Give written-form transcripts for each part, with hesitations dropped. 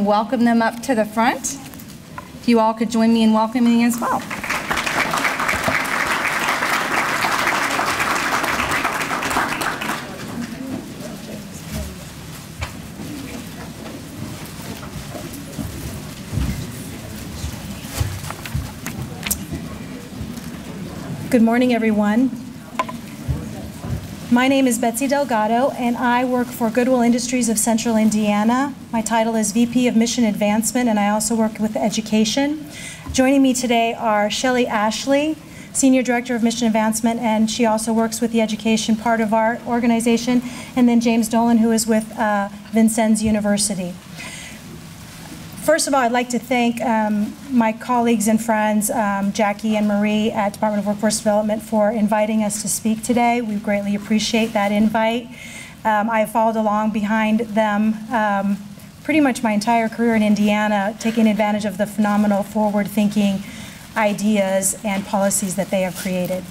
Welcome them up to the front. If you all could join me in welcoming as well. Good morning, everyone. My name is Betsy Delgado, and I work for Goodwill Industries of Central Indiana. My title is VP of Mission Advancement, and I also work with education. Joining me today are Shelley Ashley, Senior Director of Mission Advancement, and she also works with the education part of our organization, and then James Dolan, who is with Vincennes University. First of all, I'd like to thank my colleagues and friends, Jackie and Marie at Department of Workforce Development, for inviting us to speak today. We greatly appreciate that invite. I have followed along behind them pretty much my entire career in Indiana, taking advantage of the phenomenal forward-thinking ideas and policies that they have created.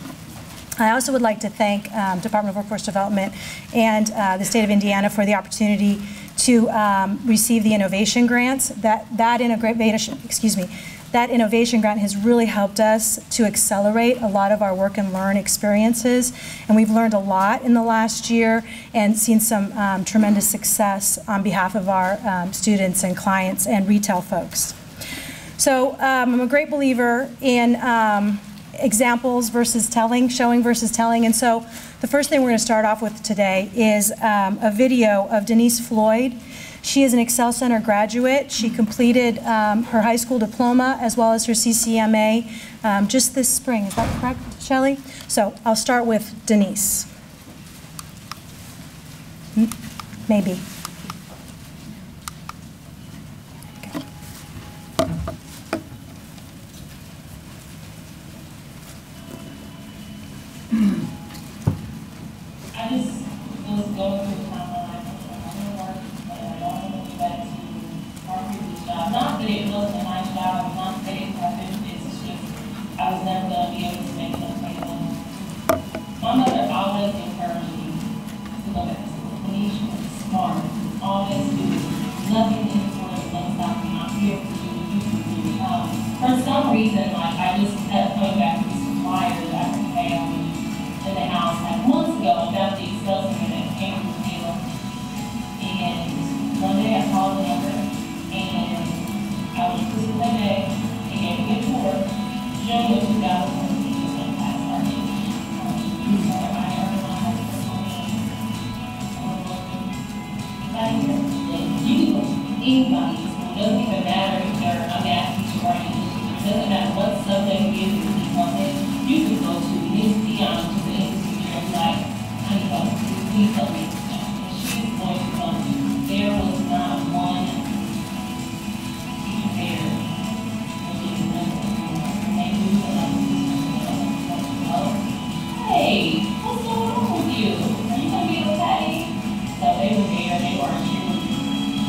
I also would like to thank Department of Workforce Development and the state of Indiana for the opportunity to receive the innovation grants. That innovation grant has really helped us to accelerate a lot of our work and learn experiences, and we've learned a lot in the last year and seen some tremendous success on behalf of our students and clients and retail folks. So I'm a great believer in examples versus telling, showing versus telling, and so the first thing we're going to start off with today is a video of Denise Floyd. She is an Excel Center graduate. She completed her high school diploma as well as her CCMA just this spring. Is that correct, Shelley? So I'll start with Denise. Maybe. I just was going through a time when I was work, but I don't want to go back to our previous job. Not that it wasn't a nice job, not that it happened, it's just I was never going to be able to make enough money. My mother always encouraged me to go back to school. Denise was smart, always do nothing in this world is going to stop me. I'm here for you, you can do it. For some reason, like I just kept coming back to some flyers that I found in the house like months ago about the Excel Center that came from Taylor. And one day I called the number and I was listening that day and gave me a tour showing the 2000 teachers in class started. You can go to anybody's school. It doesn't even matter if they're a math teacher or an English teacher. It doesn't matter what subject it is you can go to Miss Dion, who's an English teacher, and like, I need help, please help me. And she's going to come to you. There was not one teacher there when she was going to they knew that I was hey, what's going on with you? Are you going to be okay? So they were there, they were cheering.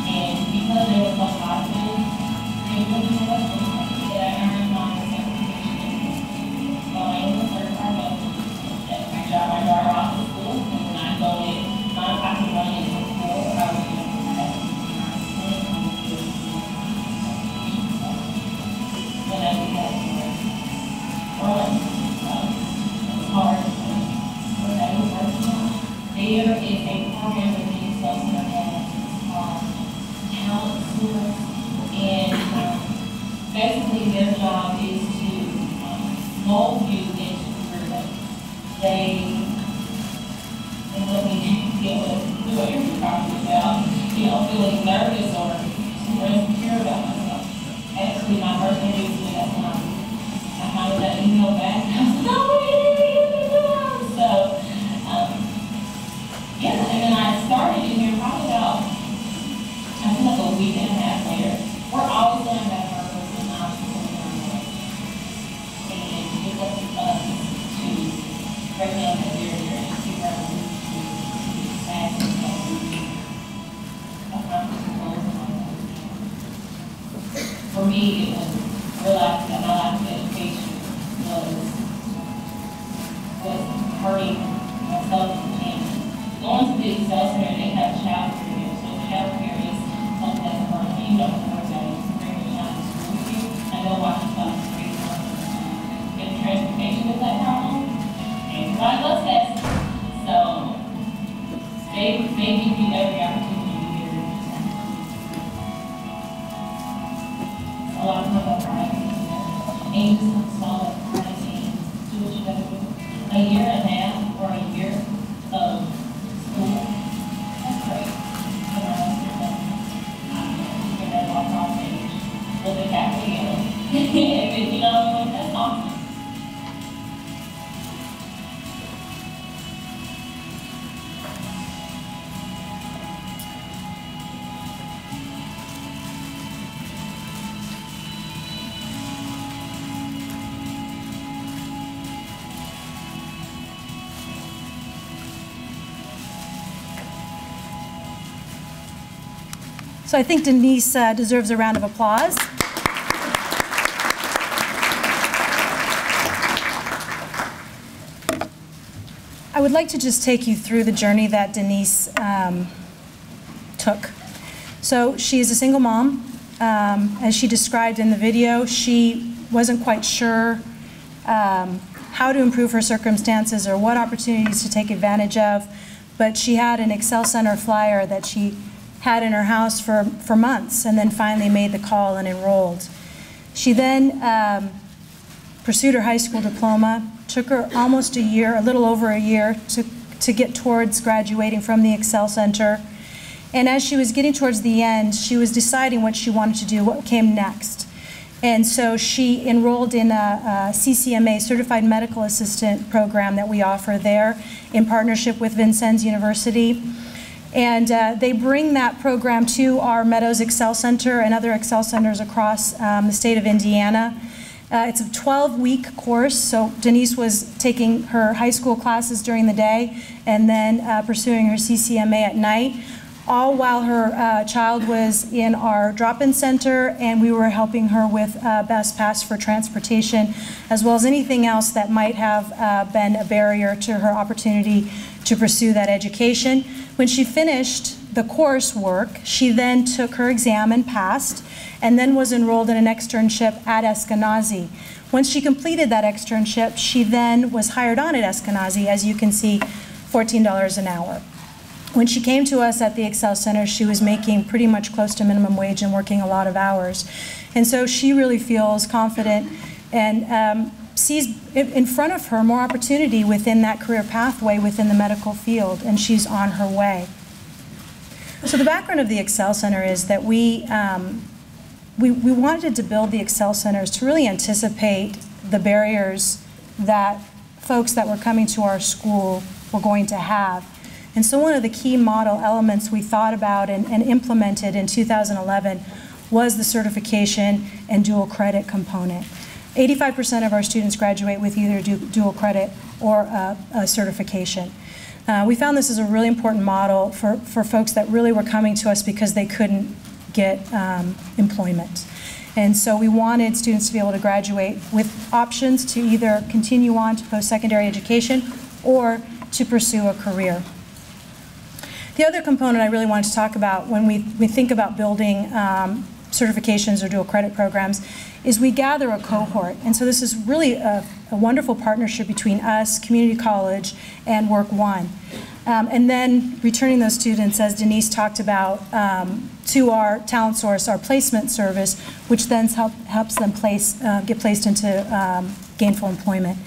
And because there was no hospital, they really knew what was going on. I earned my certification. I was a certified nurse. I got my daughter off to school, and when I go in, I can run into school. I was doing that. When I was at work, it was hard. What I was working on, there is a program that the Excel Center has called Talent Tour, and basically their job is to mold you into career. They let me get do what you're talking about, feeling nervous or super insecure about myself. Actually, my first interview with that time, I kind of let email back. I was like, no, so, yeah, and then I started in here probably about, I think like a week and a half later. We're always going to have purpose and obstacles in our life. And it's up to us to break down that barrier and figure out what we can do to pass and accomplish the goals in our life. For me, it was realizing that my life of education was hurting myself and going to the Excel Center, they have child care. So child care is something that's hurting you don't and you just install it and do what you gotta do. A year and a half or a year of school, that's great. You get that off our page. Well, they got to if you know, that's awesome. So I think Denise deserves a round of applause. I would like to just take you through the journey that Denise took. So she is a single mom. As she described in the video, she wasn't quite sure how to improve her circumstances or what opportunities to take advantage of, but she had an Excel Center flyer that she had in her house for months, and then finally made the call and enrolled. She then pursued her high school diploma. Took her almost a year, a little over a year, to get towards graduating from the Excel Center. And as she was getting towards the end, she was deciding what she wanted to do, what came next. And so she enrolled in a CCMA, Certified Medical Assistant program that we offer there in partnership with Vincennes University. And they bring that program to our Meadows Excel Center and other Excel Centers across the state of Indiana. It's a 12-week course, so Denise was taking her high school classes during the day and then pursuing her CCMA at night, all while her child was in our drop-in center, and we were helping her with Best Pass for transportation, as well as anything else that might have been a barrier to her opportunity to pursue that education. When she finished the coursework, she then took her exam and passed, and then was enrolled in an externship at Eskenazi. Once she completed that externship, she then was hired on at Eskenazi, as you can see, $14 an hour. When she came to us at the Excel Center, she was making pretty much close to minimum wage and working a lot of hours. And so she really feels confident and sees in front of her more opportunity within that career pathway within the medical field, and she's on her way. So the background of the Excel Center is that we wanted to build the Excel Centers to really anticipate the barriers that folks that were coming to our school were going to have. And so one of the key model elements we thought about and implemented in 2011 was the certification and dual credit component. 85% of our students graduate with either dual credit or a certification. We found this is a really important model for folks that really were coming to us because they couldn't get employment. And so we wanted students to be able to graduate with options to either continue on to post-secondary education or to pursue a career. The other component I really wanted to talk about when we think about building certifications or dual credit programs is we gather a cohort. And so this is really a wonderful partnership between us, community college, and Work One. And then returning those students, as Denise talked about, to our Talent Source, our placement service, which then helps them get placed into gainful employment.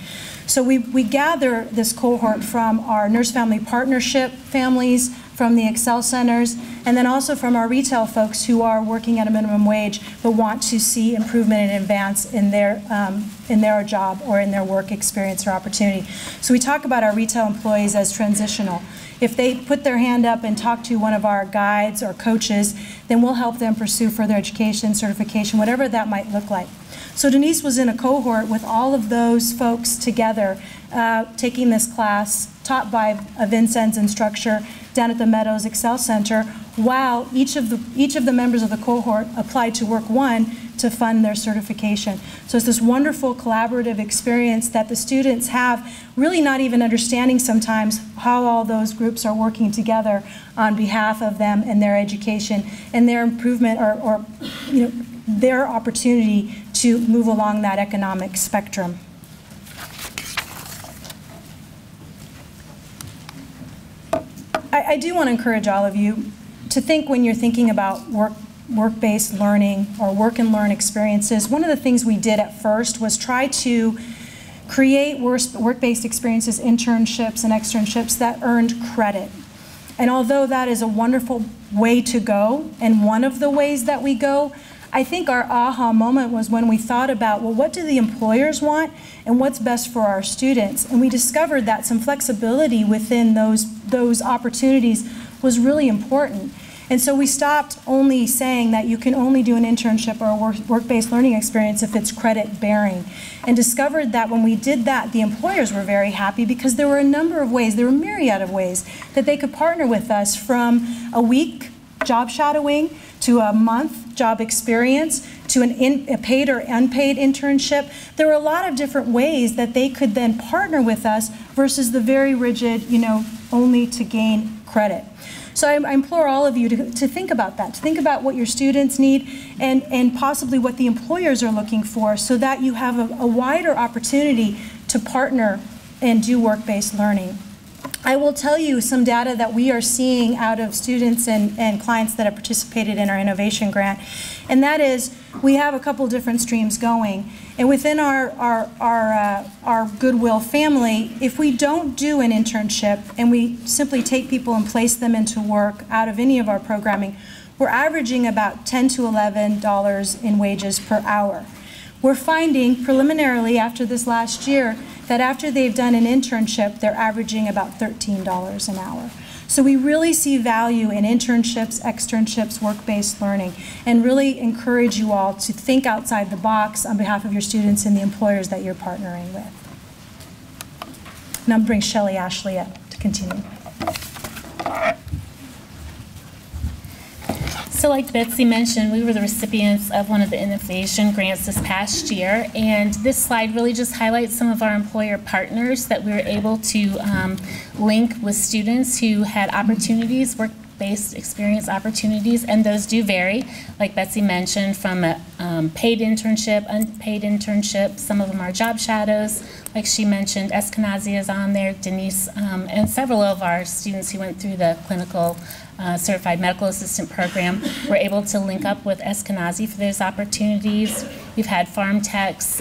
So we gather this cohort from our Nurse Family Partnership families, from the Excel Centers, and then also from our retail folks who are working at a minimum wage but want to see improvement and advance in their job or in their work experience or opportunity. So we talk about our retail employees as transitional. If they put their hand up and talk to one of our guides or coaches, then we'll help them pursue further education, certification, whatever that might look like. So Denise was in a cohort with all of those folks together, taking this class, taught by a Vincennes instructor down at the Meadows Excel Center, while each of the members of the cohort applied to Work One to fund their certification. So it's this wonderful collaborative experience that the students have, really not even understanding sometimes how all those groups are working together on behalf of them and their education and their improvement or their opportunity to move along that economic spectrum. I do want to encourage all of you to think when you're thinking about work-based learning or work and learn experiences, one of the things we did at first was try to create work-based experiences, internships and externships that earned credit. And although that is a wonderful way to go, and one of the ways that we go, I think our aha moment was when we thought about, well, what do the employers want and what's best for our students? And we discovered that some flexibility within those opportunities was really important. And so we stopped only saying that you can only do an internship or a work-based learning experience if it's credit-bearing, and discovered that when we did that, the employers were very happy because there were a number of ways, there were a myriad of ways that they could partner with us, from a week job shadowing to a month job experience to a paid or unpaid internship. There were a lot of different ways that they could then partner with us versus the very rigid, only to gain credit. So I implore all of you to think about that, to think about what your students need and possibly what the employers are looking for, so that you have a wider opportunity to partner and do work-based learning. I will tell you some data that we are seeing out of students and clients that have participated in our innovation grant, and that is we have a couple different streams going. And within our Goodwill family, if we don't do an internship and we simply take people and place them into work out of any of our programming, we're averaging about $10 to $11 in wages per hour. We're finding preliminarily after this last year that after they've done an internship, they're averaging about $13 an hour. So we really see value in internships, externships, work-based learning, and really encourage you all to think outside the box on behalf of your students and the employers that you're partnering with. Now I'm bring Shelley Ashley up to continue. So like Betsy mentioned, we were the recipients of one of the innovation grants this past year, and this slide really just highlights some of our employer partners that we were able to link with students who had opportunities, work-based experience opportunities, and those do vary, like Betsy mentioned, from a paid internship, unpaid internship. Some of them are job shadows. Like she mentioned, Eskenazi is on there, Denise, and several of our students who went through the clinical Certified Medical Assistant program were able to link up with Eskenazi for those opportunities. We've had farm techs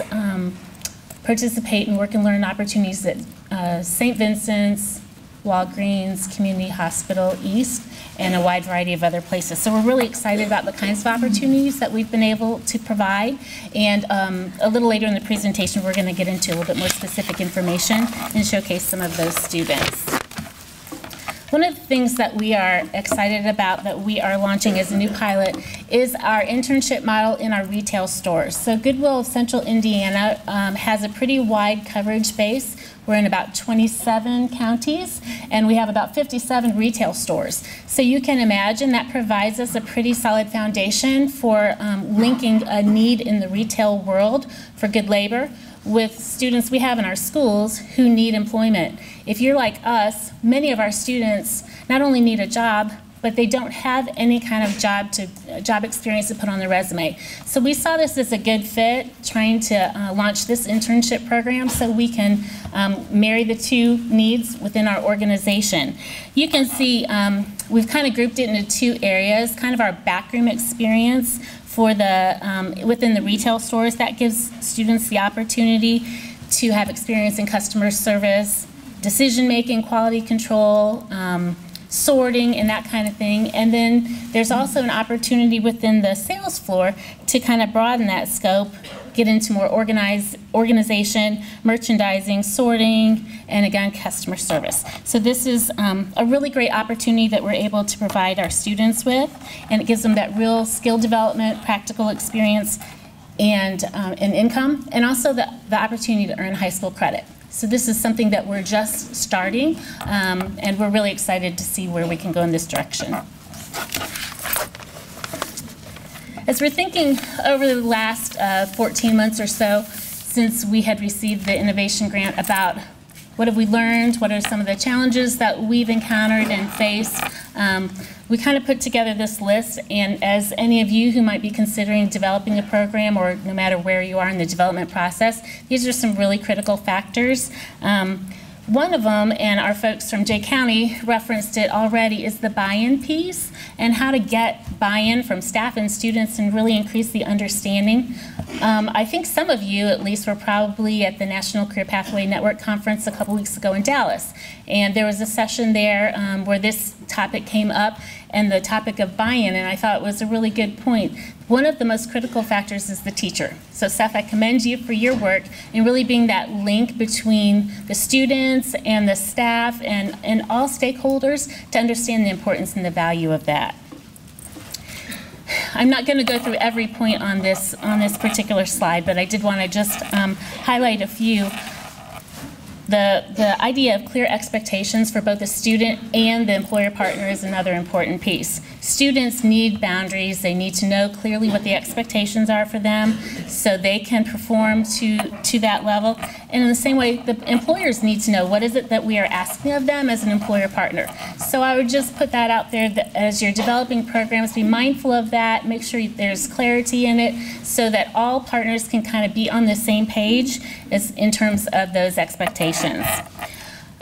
participate in work and learn opportunities at St. Vincent's, Walgreens, Community Hospital East, and a wide variety of other places. So we're really excited about the kinds of opportunities that we've been able to provide. And a little later in the presentation, we're going to get into a little bit more specific information and showcase some of those students. One of the things that we are excited about that we are launching as a new pilot is our internship model in our retail stores. So Goodwill of Central Indiana has a pretty wide coverage base. We're in about 27 counties, and we have about 57 retail stores. So you can imagine that provides us a pretty solid foundation for linking a need in the retail world for good labor with students we have in our schools who need employment. If you're like us, many of our students not only need a job, but they don't have any kind of job experience to put on their resume. So we saw this as a good fit, trying to launch this internship program so we can marry the two needs within our organization. You can see we've kind of grouped it into two areas, kind of our backroom experience for the within the retail stores. That gives students the opportunity to have experience in customer service, decision making, quality control, sorting, and that kind of thing. And then there's also an opportunity within the sales floor to kind of broaden that scope, get into more organization, merchandising, sorting, and again, customer service. So this is a really great opportunity that we're able to provide our students with, and it gives them that real skill development, practical experience, and income, and also the opportunity to earn high school credit. So this is something that we're just starting, and we're really excited to see where we can go in this direction. As we're thinking over the last 14 months or so since we had received the innovation grant about what have we learned, what are some of the challenges that we've encountered and faced, we kind of put together this list, and as any of you who might be considering developing a program, or no matter where you are in the development process, these are some really critical factors. One of them, and our folks from Jay County referenced it already, is the buy-in piece and how to get buy-in from staff and students and really increase the understanding. I think some of you, at least, were probably at the National Career Pathway Network Conference a couple weeks ago in Dallas. And there was a session there where this topic came up, and the topic of buy-in, and I thought it was a really good point. One of the most critical factors is the teacher. So Seth, I commend you for your work in really being that link between the students and the staff and all stakeholders to understand the importance and the value of that. I'm not going to go through every point on this particular slide, but I did want to just highlight a few. The idea of clear expectations for both the student and the employer partner is another important piece. Students need boundaries. They need to know clearly what the expectations are for them so they can perform to that level. And in the same way, the employers need to know what is it that we are asking of them as an employer partner. So I would just put that out there that as you're developing programs, be mindful of that, make sure there's clarity in it so that all partners can kind of be on the same page as in terms of those expectations.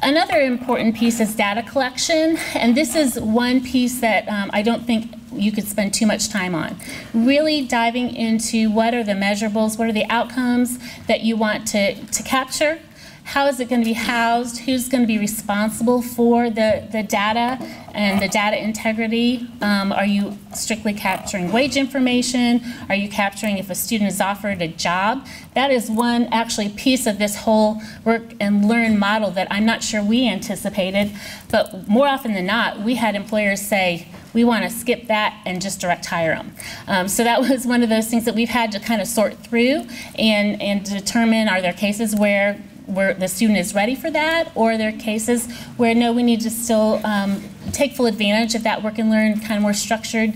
Another important piece is data collection, and this is one piece that I don't think you could spend too much time on. Really diving into what are the measurables, what are the outcomes that you want to capture, how is it going to be housed, who's going to be responsible for the data and the data integrity. Are you strictly capturing wage information? Are you capturing if a student is offered a job? That is one actually piece of this whole work and learn model that I'm not sure we anticipated, but more often than not, we had employers say, we want to skip that and just direct hire them. So that was one of those things that we've had to kind of sort through and determine, are there cases where the student is ready for that, or are there cases where no, we need to still take full advantage of that work and learn kind of more structured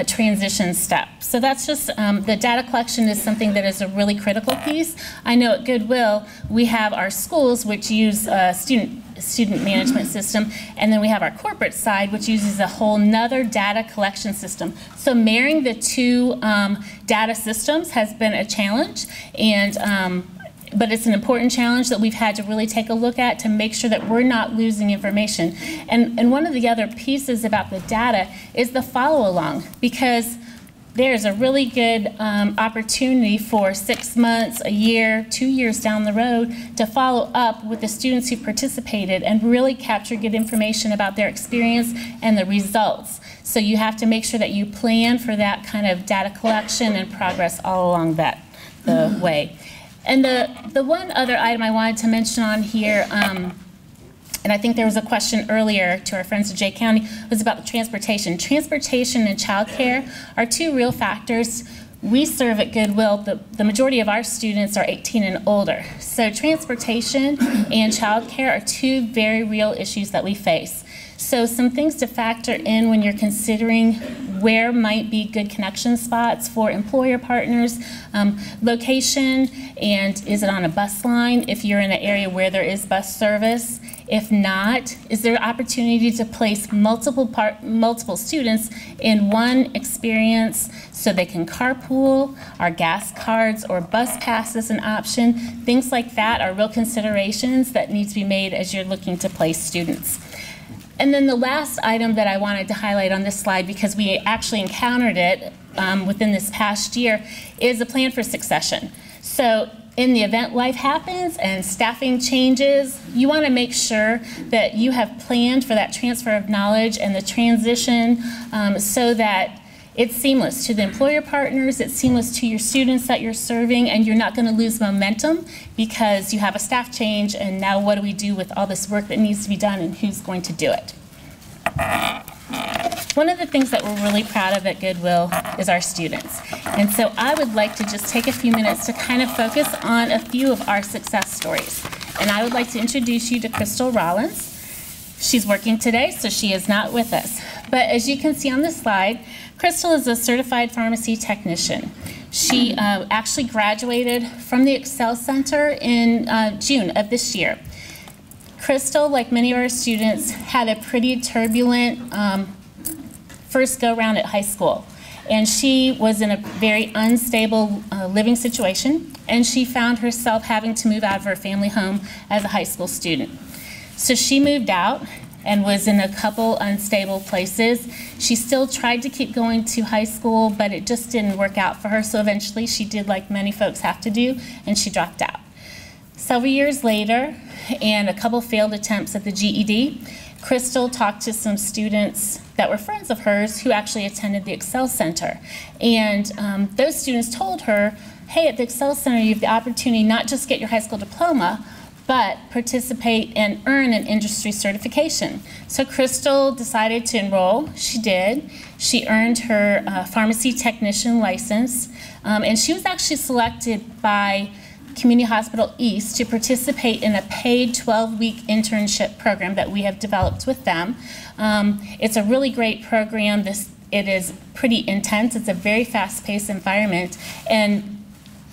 transition step. So that's just, the data collection is something that is a really critical piece. I know at Goodwill, we have our schools which use a student management system, and then we have our corporate side which uses a whole nother data collection system. So marrying the two data systems has been a challenge, and but it's an important challenge that we've had to really take a look at to make sure that we're not losing information. And one of the other pieces about the data is the follow along, because there's a really good opportunity for 6 months, a year, 2 years down the road to follow up with the students who participated and really capture good information about their experience and the results. So you have to make sure that you plan for that kind of data collection and progress all along the way. And the one other item I wanted to mention on here, and I think there was a question earlier to our friends at Jay County, was about the transportation. Transportation and childcare are two real factors. We serve at Goodwill, the majority of our students are 18 and older. So transportation and childcare are two very real issues that we face. So some things to factor in when you're considering where might be good connection spots for employer partners, location, and is it on a bus line if you're in an area where there is bus service? If not, is there opportunity to place multiple students in one experience so they can carpool? Are gas cards or bus passes an option? Things like that are real considerations that need to be made as you're looking to place students. And then the last item that I wanted to highlight on this slide, because we actually encountered it within this past year, is a plan for succession. So in the event life happens and staffing changes, you want to make sure that you have planned for that transfer of knowledge and the transition so that it's seamless to the employer partners, it's seamless to your students that you're serving, and you're not going to lose momentum because you have a staff change, and now what do we do with all this work that needs to be done and who's going to do it? One of the things that we're really proud of at Goodwill is our students. And so I would like to just take a few minutes to kind of focus on a few of our success stories. And I would like to introduce you to Crystal Rollins. She's working today, so she is not with us. But as you can see on the slide, Crystal is a certified pharmacy technician. She actually graduated from the Excel Center in June of this year. Crystal, like many of our students, had a pretty turbulent first go-round at high school. And she was in a very unstable living situation, and she found herself having to move out of her family home as a high school student. So she moved out and was in a couple unstable places. She still tried to keep going to high school, but it just didn't work out for her. So eventually she did like many folks have to do, and she dropped out. Several years later, and a couple failed attempts at the GED, Crystal talked to some students that were friends of hers who actually attended the Excel Center. And those students told her, hey, at the Excel Center you have the opportunity not just get your high school diploma, but participate and earn an industry certification. So Crystal decided to enroll. She did. She earned her pharmacy technician license, and she was actually selected by Community Hospital East to participate in a paid 12-week internship program that we have developed with them. It's a really great program. It is pretty intense. It's a very fast-paced environment, and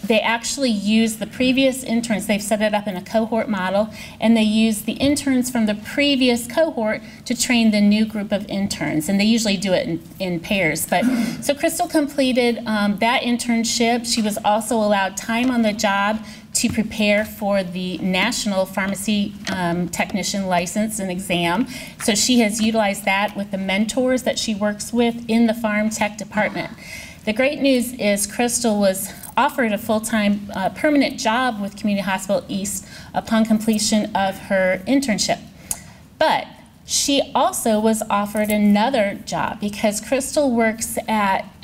they actually use the previous interns. They've set it up in a cohort model, and they use the interns from the previous cohort to train the new group of interns, and they usually do it in pairs. But so Crystal completed that internship. She was also allowed time on the job to prepare for the National Pharmacy Technician License and exam. So she has utilized that with the mentors that she works with in the Pharm Tech department. The great news is Crystal was offered a full-time permanent job with Community Hospital East upon completion of her internship. But she also was offered another job because Crystal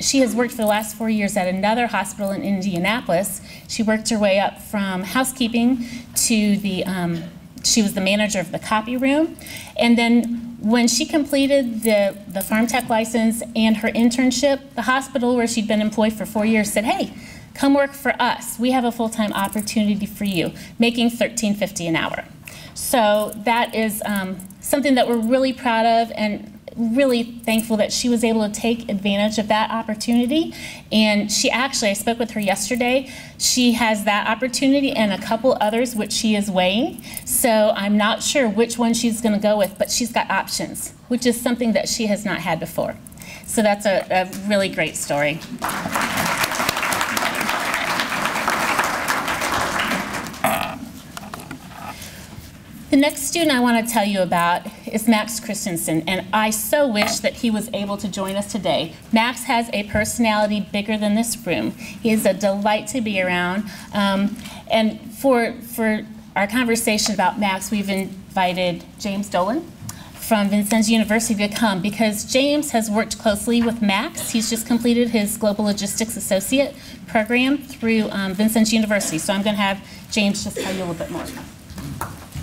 she has worked for the last 4 years at another hospital in Indianapolis. She worked her way up from housekeeping to she was the manager of the copy room. And then when she completed the Pharm Tech license and her internship, the hospital where she'd been employed for 4 years said, hey, come work for us. We have a full-time opportunity for you, making $13.50 an hour. So that is something that we're really proud of and really thankful that she was able to take advantage of that opportunity. And she actually, I spoke with her yesterday, she has that opportunity and a couple others which she is weighing. So I'm not sure which one she's going to go with, but she's got options, which is something that she has not had before. So that's a really great story. The next student I want to tell you about is Max Christensen, and I so wish that he was able to join us today. Max has a personality bigger than this room. He is a delight to be around, and for our conversation about Max, we've invited James Dolan from Vincennes University to come because James has worked closely with Max. He's just completed his Global Logistics Associate program through Vincennes University, so I'm going to have James just tell you a little bit more.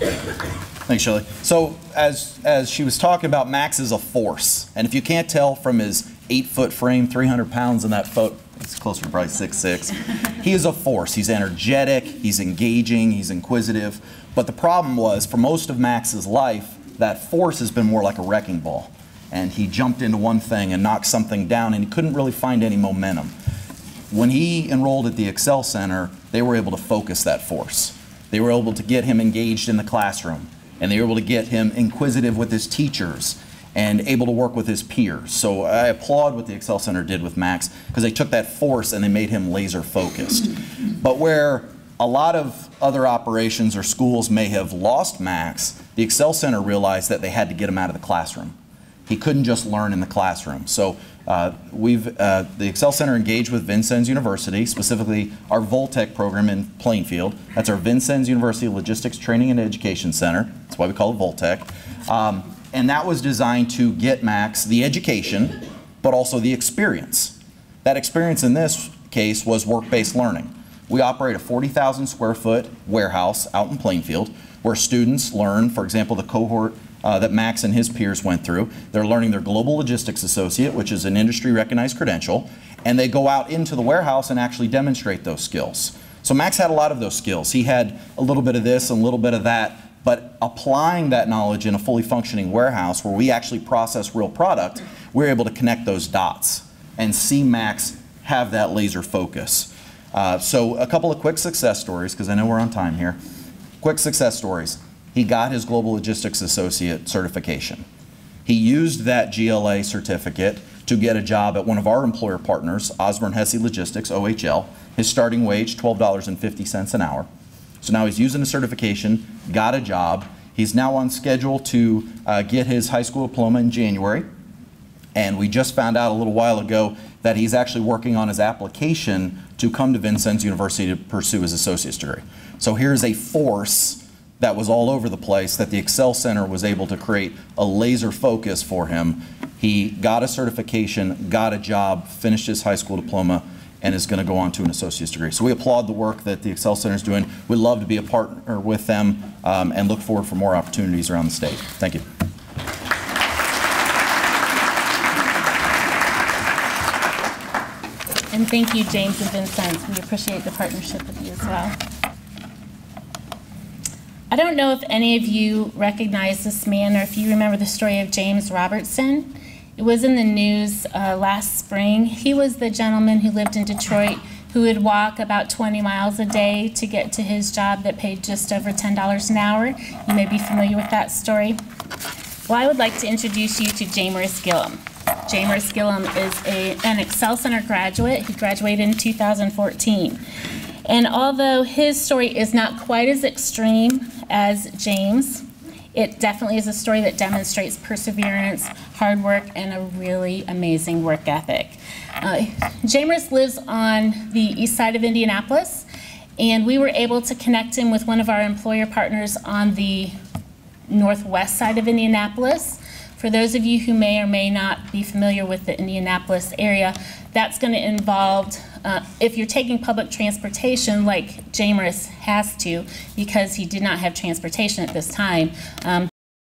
Thanks, Shelley. So as she was talking about, Max is a force. And if you can't tell from his 8-foot frame, 300 pounds in that foot, it's closer to probably 6'6", he is a force. He's energetic, he's engaging, he's inquisitive. But the problem was, for most of Max's life, that force has been more like a wrecking ball. And he jumped into one thing and knocked something down, and he couldn't really find any momentum. When he enrolled at the Excel Center, they were able to focus that force. They were able to get him engaged in the classroom, and they were able to get him inquisitive with his teachers and able to work with his peers. So I applaud what the Excel Center did with Max because they took that force and they made him laser focused. But where a lot of other operations or schools may have lost Max, the Excel Center realized that they had to get him out of the classroom. He couldn't just learn in the classroom. So the Excel Center engaged with Vincennes University, specifically our Voltec program in Plainfield. That's our Vincennes University Logistics Training and Education Center. That's why we call it Voltec. And that was designed to get Max the education, but also the experience. That experience in this case was work-based learning. We operate a 40,000 square foot warehouse out in Plainfield where students learn, for example, the cohort that Max and his peers went through. They're learning their Global Logistics Associate, which is an industry-recognized credential, and they go out into the warehouse and actually demonstrate those skills. So Max had a lot of those skills. He had a little bit of this and a little bit of that, but applying that knowledge in a fully functioning warehouse where we actually process real product, we're able to connect those dots and see Max have that laser focus. So a couple of quick success stories, because I know we're on time here. Quick success stories. He got his Global Logistics Associate certification. He used that GLA certificate to get a job at one of our employer partners, Osborne Hesse Logistics, OHL. His starting wage, $12.50 an hour. So now he's using the certification, got a job. He's now on schedule to get his high school diploma in January. And we just found out a little while ago that he's actually working on his application to come to Vincennes University to pursue his associate's degree. So here's a force that was all over the place that the Excel Center was able to create a laser focus for him. He got a certification, got a job, finished his high school diploma, and is going to go on to an associate's degree. So we applaud the work that the Excel Center is doing. We'd love to be a partner with them and look forward for more opportunities around the state. Thank you. And thank you, James and Vincennes. We appreciate the partnership with you as well. I don't know if any of you recognize this man or if you remember the story of James Robertson. It was in the news last spring. He was the gentleman who lived in Detroit who would walk about 20 miles a day to get to his job that paid just over $10 an hour. You may be familiar with that story. Well, I would like to introduce you to Jameris Gillum. Jameris Gillum is an Excel Center graduate. He graduated in 2014. And although his story is not quite as extreme as James, it definitely is a story that demonstrates perseverance, hard work, and a really amazing work ethic. Jameris lives on the east side of Indianapolis, and we were able to connect him with one of our employer partners on the northwest side of Indianapolis. For those of you who may or may not be familiar with the Indianapolis area, that's going to involve, if you're taking public transportation like Jameris has to, because he did not have transportation at this time,